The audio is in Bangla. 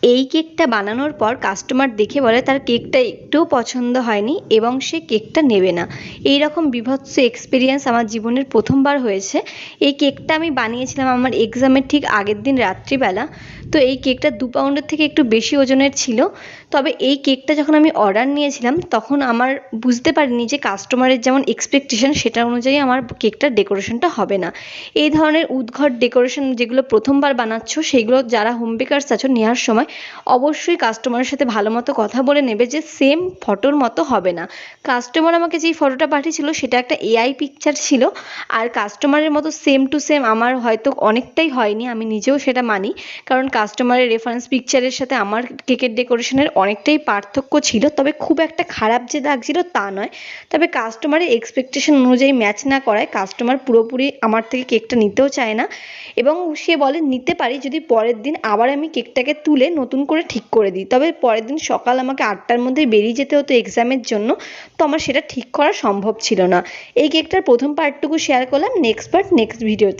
এই কেকটা বানানোর পর কাস্টমার দেখে বলে তার কেকটা একটুও পছন্দ হয়নি এবং সে কেকটা নেবে না। এই রকম বীভৎস এক্সপিরিয়েন্স আমার জীবনের প্রথমবার হয়েছে। এই কেকটা আমি বানিয়েছিলাম আমার এক্সামের ঠিক আগের দিন রাত্রিবেলা। তো এই কেকটা 2 পাউন্ডের থেকে একটু বেশি ওজনের ছিল। তবে এই কেকটা যখন আমি অর্ডার নিয়েছিলাম তখন আমার বুঝতে পারিনি যে কাস্টমারের যেমন এক্সপেকটেশন সেটা অনুযায়ী আমার কেকটার ডেকোরেশনটা হবে না। এই ধরনের উদ্ভট ডেকোরেশন যেগুলো প্রথমবার বানাচ্ছ সেইগুলো যারা হোম বেকারস আছো নেওয়ার সময় অবশ্যই কাস্টমারের সাথে ভালো মতো কথা বলে নেবে যে সেম ফটোর মতো হবে না। কাস্টমার আমাকে যেই ফটোটা পাঠিয়েছিল সেটা একটা এআই পিকচার ছিল, আর কাস্টমারের মতো সেম টু সেম আমার হয়তো অনেকটাই হয়নি, আমি নিজেও সেটা মানি। কারণ কাস্টমারের রেফারেন্স পিকচারের সাথে আমার কেকের ডেকোরেশনের অনেকটাই পার্থক্য ছিল, তবে খুব একটা খারাপ যে লাগছিল তা নয়। তবে কাস্টমারের এক্সপেকটেশন অনুযায়ী ম্যাচ না করায় কাস্টমার পুরোপুরি আমার থেকে কেকটা নিতেও চায় না এবং সে বলে নিতে পারি যদি পরের দিন আবার আমি কেকটাকে তুলে নতুন করে ঠিক করে দিই। তবে পরের দিন সকাল আমাকে 8টার মধ্যে বেরিয়ে যেতে হতো এক্সামের জন্য, তো আমার সেটা ঠিক করা সম্ভব ছিল না। এই কেকটার প্রথম পার্টটুকু শেয়ার করলাম, নেক্সট পার্ট নেক্সট ভিডিওতে।